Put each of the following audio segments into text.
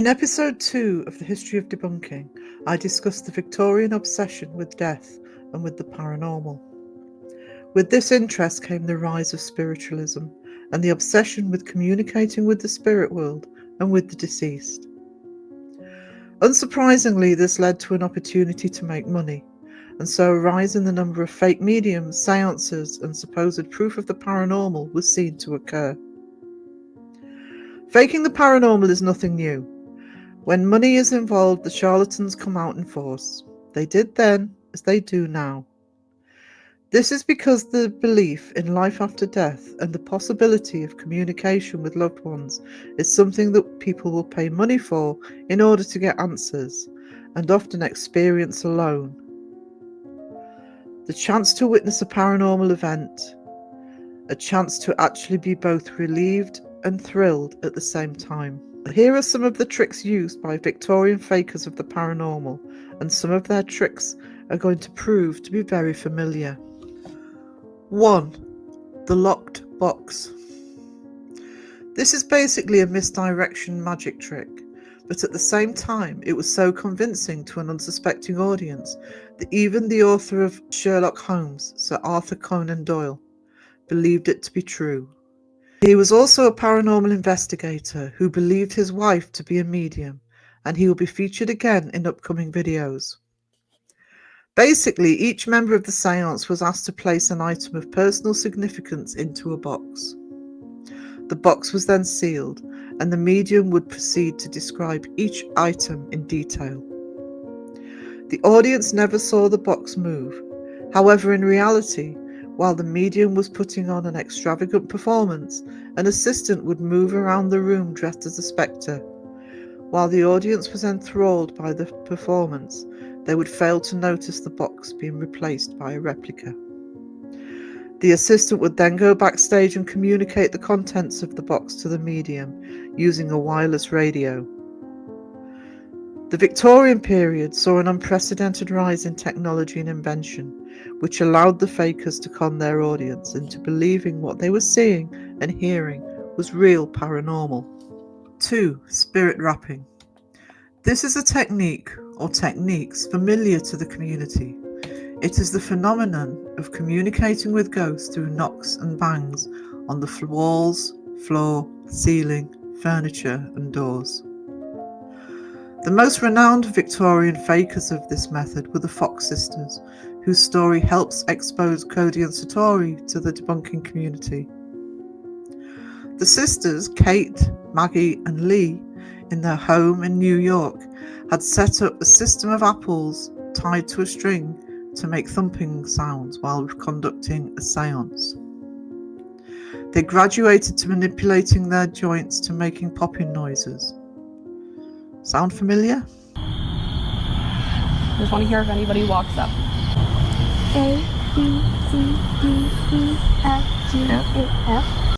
In episode 2 of the History of Debunking, I discussed the Victorian obsession with death and with the paranormal. With this interest came the rise of spiritualism and the obsession with communicating with the spirit world and with the deceased. Unsurprisingly, this led to an opportunity to make money, and so a rise in the number of fake mediums, seances, and supposed proof of the paranormal was seen to occur. Faking the paranormal is nothing new. When money is involved, the charlatans come out in force. They did then, as they do now. This is because the belief in life after death and the possibility of communication with loved ones is something that people will pay money for in order to get answers, and often experience alone. The chance to witness a paranormal event, a chance to actually be both relieved and thrilled at the same time. Here are some of the tricks used by Victorian fakers of the paranormal, and some of their tricks are going to prove to be very familiar. 1. The locked box. This is basically a misdirection magic trick, but at the same time it was so convincing to an unsuspecting audience that even the author of Sherlock Holmes, Sir Arthur Conan Doyle, believed it to be true. He was also a paranormal investigator who believed his wife to be a medium, and he will be featured again in upcoming videos. Basically, each member of the seance was asked to place an item of personal significance into a box. The box was then sealed, and the medium would proceed to describe each item in detail. The audience never saw the box move. However, in reality, while the medium was putting on an extravagant performance, an assistant would move around the room dressed as a spectre. While the audience was enthralled by the performance, they would fail to notice the box being replaced by a replica. The assistant would then go backstage and communicate the contents of the box to the medium using a wireless radio. The Victorian period saw an unprecedented rise in technology and invention, which allowed the fakers to con their audience into believing what they were seeing and hearing was real paranormal. 2. Spirit wrapping. This is a technique or techniques familiar to the community. It is the phenomenon of communicating with ghosts through knocks and bangs on the walls, floor, ceiling, furniture, and doors. The most renowned Victorian fakers of this method were the Fox sisters, whose story helps expose Cody and Satori to the debunking community. The sisters, Kate, Maggie, and Lee, in their home in New York, had set up a system of apples tied to a string to make thumping sounds while conducting a seance. They graduated to manipulating their joints to making popping noises. Sound familiar? I just want to hear if anybody walks up. A, B, C, D, E, F, G, A, F.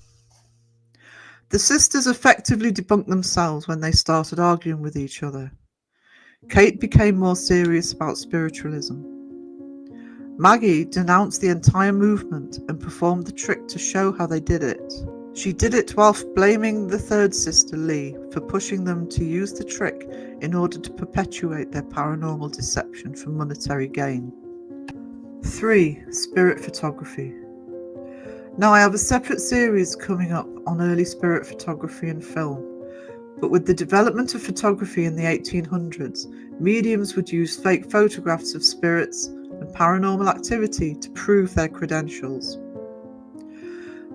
The sisters effectively debunked themselves when they started arguing with each other. Kate became more serious about spiritualism. Maggie denounced the entire movement and performed the trick to show how they did it. She did it while blaming the third sister, Lee, for pushing them to use the trick in order to perpetuate their paranormal deception for monetary gain. 3. Spirit photography. Now, I have a separate series coming up on early spirit photography and film, but with the development of photography in the 1800s, mediums would use fake photographs of spirits and paranormal activity to prove their credentials.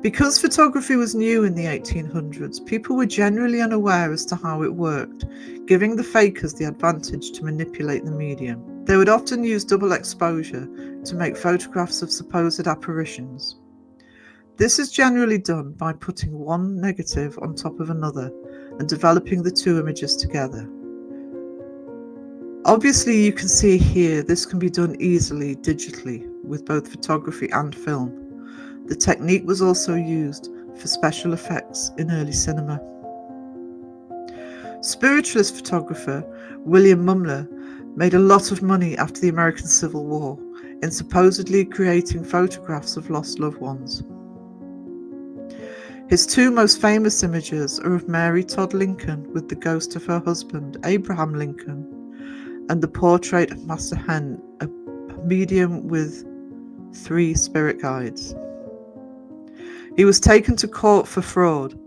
Because photography was new in the 1800s, people were generally unaware as to how it worked, giving the fakers the advantage to manipulate the medium. They would often use double exposure to make photographs of supposed apparitions. This is generally done by putting one negative on top of another and developing the two images together. Obviously, you can see here this can be done easily digitally with both photography and film. The technique was also used for special effects in early cinema. Spiritualist photographer William Mumler made a lot of money after the American Civil War in supposedly creating photographs of lost loved ones. His two most famous images are of Mary Todd Lincoln with the ghost of her husband, Abraham Lincoln, and the portrait of Master Hen, a medium with 3 spirit guides. He was taken to court for fraud,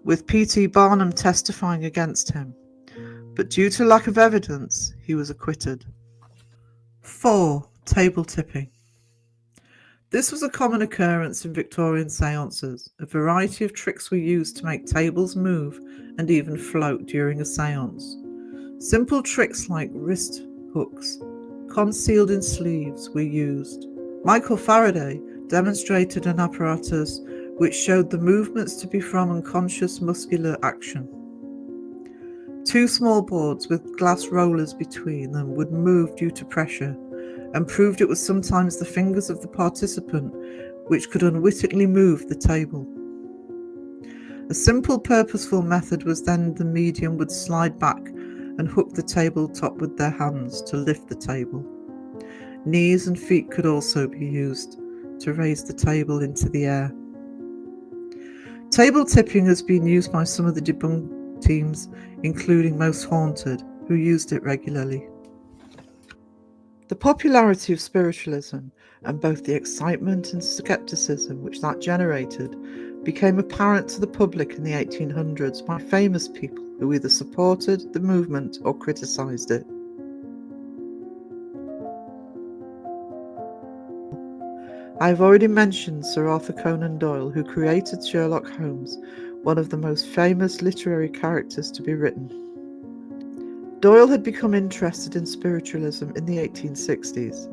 with P.T. Barnum testifying against him, but due to lack of evidence, he was acquitted. 4. Table tipping. This was a common occurrence in Victorian seances. A variety of tricks were used to make tables move and even float during a seance. Simple tricks like wrist hooks, concealed in sleeves, were used. Michael Faraday demonstrated an apparatus which showed the movements to be from unconscious muscular action. 2 small boards with glass rollers between them would move due to pressure, and proved it was sometimes the fingers of the participant which could unwittingly move the table. A simple purposeful method was then the medium would slide back and hook the tabletop with their hands to lift the table. Knees and feet could also be used to raise the table into the air. Table tipping has been used by some of the debunk teams, including Most Haunted, who used it regularly. The popularity of spiritualism and both the excitement and skepticism which that generated became apparent to the public in the 1800s by famous people who either supported the movement or criticised it. I have already mentioned Sir Arthur Conan Doyle, who created Sherlock Holmes, one of the most famous literary characters to be written. Doyle had become interested in spiritualism in the 1860s.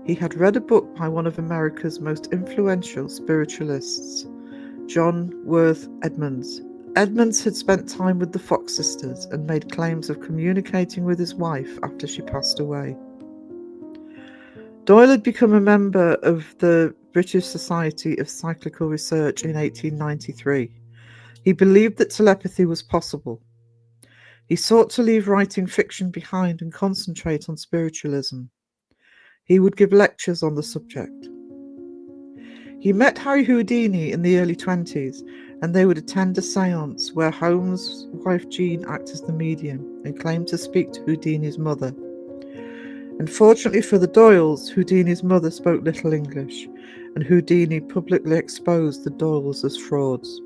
He had read a book by one of America's most influential spiritualists, John Worth Edmonds. Edmonds had spent time with the Fox sisters and made claims of communicating with his wife after she passed away. Doyle had become a member of the British Society of Psychical Research in 1893. He believed that telepathy was possible. He sought to leave writing fiction behind and concentrate on spiritualism. He would give lectures on the subject. He met Harry Houdini in the early 20s, and they would attend a seance where Holmes' wife Jean acted as the medium and claimed to speak to Houdini's mother. Unfortunately for the Doyles, Houdini's mother spoke little English, and Houdini publicly exposed the Doyles as frauds.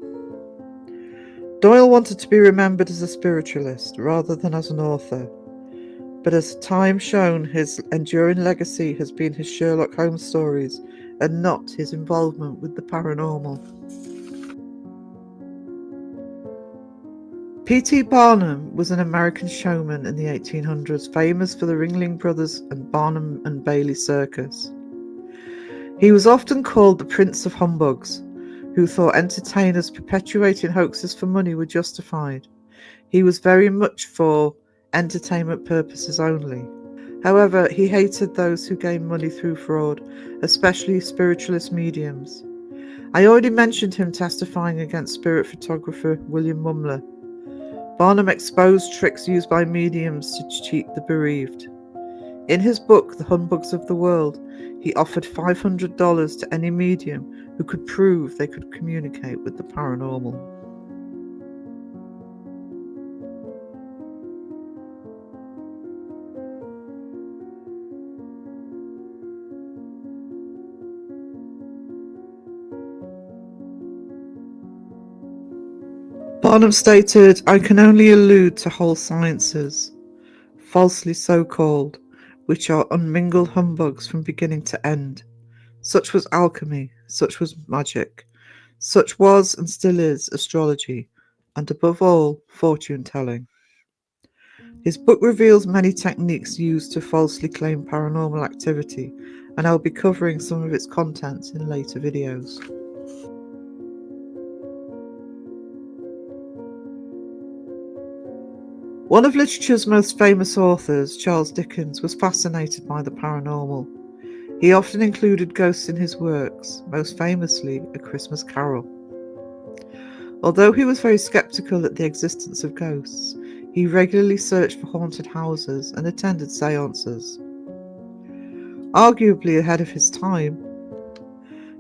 Doyle wanted to be remembered as a spiritualist rather than as an author, but as time shown, his enduring legacy has been his Sherlock Holmes stories and not his involvement with the paranormal. P.T. Barnum was an American showman in the 1800s, famous for the Ringling Brothers and Barnum and Bailey Circus. He was often called the Prince of Humbugs, who thought entertainers perpetuating hoaxes for money were justified. He was very much for entertainment purposes only. However, he hated those who gained money through fraud, especially spiritualist mediums. I already mentioned him testifying against spirit photographer William Mumler. Barnum exposed tricks used by mediums to cheat the bereaved. In his book, The Humbugs of the World, he offered $500 to any medium who could prove they could communicate with the paranormal. Barnum stated, "I can only allude to whole sciences, falsely so called, which are unmingled humbugs from beginning to end. Such was alchemy, such was magic, such was and still is astrology, and above all, fortune-telling." His book reveals many techniques used to falsely claim paranormal activity, and I'll be covering some of its contents in later videos. One of literature's most famous authors, Charles Dickens, was fascinated by the paranormal. He often included ghosts in his works, most famously A Christmas Carol. Although he was very skeptical at the existence of ghosts, he regularly searched for haunted houses and attended seances. Arguably ahead of his time,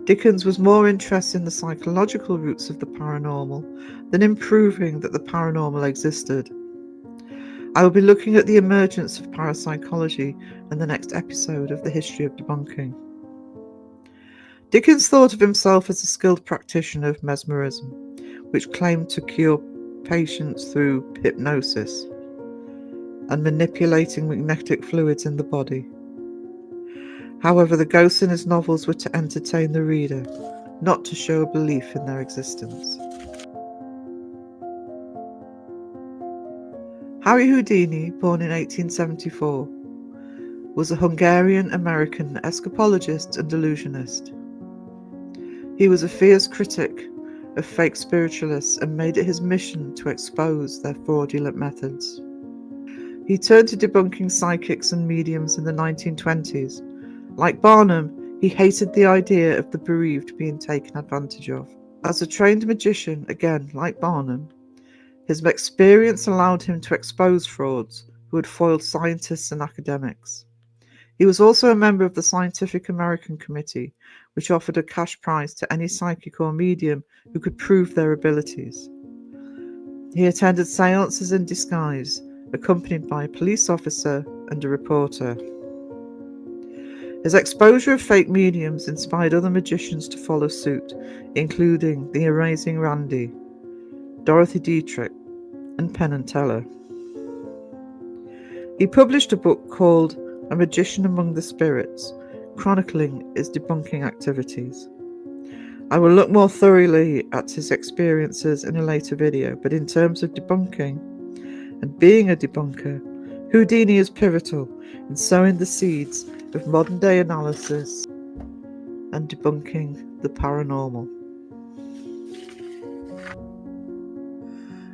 Dickens was more interested in the psychological roots of the paranormal than in proving that the paranormal existed. I will be looking at the emergence of parapsychology in the next episode of the History of Debunking. Dickens thought of himself as a skilled practitioner of mesmerism, which claimed to cure patients through hypnosis and manipulating magnetic fluids in the body. However, the ghosts in his novels were to entertain the reader, not to show a belief in their existence. Harry Houdini, born in 1874, was a Hungarian-American escapologist and illusionist. He was a fierce critic of fake spiritualists and made it his mission to expose their fraudulent methods. He turned to debunking psychics and mediums in the 1920s. Like Barnum, he hated the idea of the bereaved being taken advantage of. As a trained magician, again like Barnum, his experience allowed him to expose frauds who had foiled scientists and academics. He was also a member of the Scientific American Committee, which offered a cash prize to any psychic or medium who could prove their abilities. He attended seances in disguise, accompanied by a police officer and a reporter. His exposure of fake mediums inspired other magicians to follow suit, including the Amazing Randi, Dorothy Dietrich, and Penn and Teller. He published a book called A Magician Among the Spirits, chronicling his debunking activities. I will look more thoroughly at his experiences in a later video, but in terms of debunking and being a debunker, Houdini is pivotal in sowing the seeds of modern-day analysis and debunking the paranormal.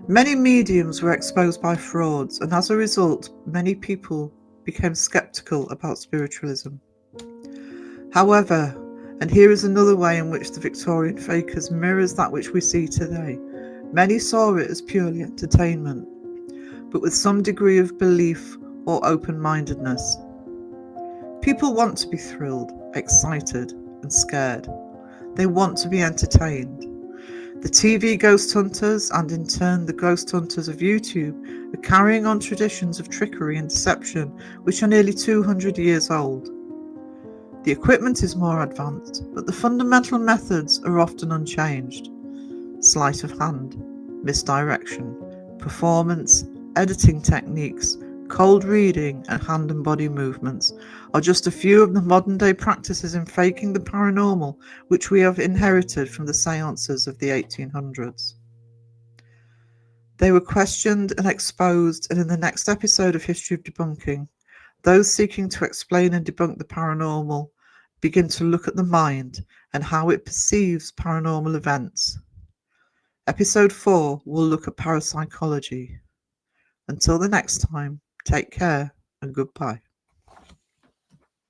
Many mediums were exposed by frauds, and as a result, many people became skeptical about spiritualism. However, and here is another way in which the Victorian fakers mirrors that which we see today, many saw it as purely entertainment, but with some degree of belief or open-mindedness. People want to be thrilled, excited, and scared. They want to be entertained. The TV ghost hunters, and in turn the ghost hunters of YouTube, are carrying on traditions of trickery and deception which are nearly 200 years old. The equipment is more advanced, but the fundamental methods are often unchanged. Sleight of hand, misdirection, performance, editing techniques, cold reading, and hand and body movements are just a few of the modern-day practices in faking the paranormal which we have inherited from the seances of the 1800s. They were questioned and exposed, and in the next episode of History of Debunking, those seeking to explain and debunk the paranormal begin to look at the mind and how it perceives paranormal events. Episode 4 will look at parapsychology. Until the next time, take care and goodbye.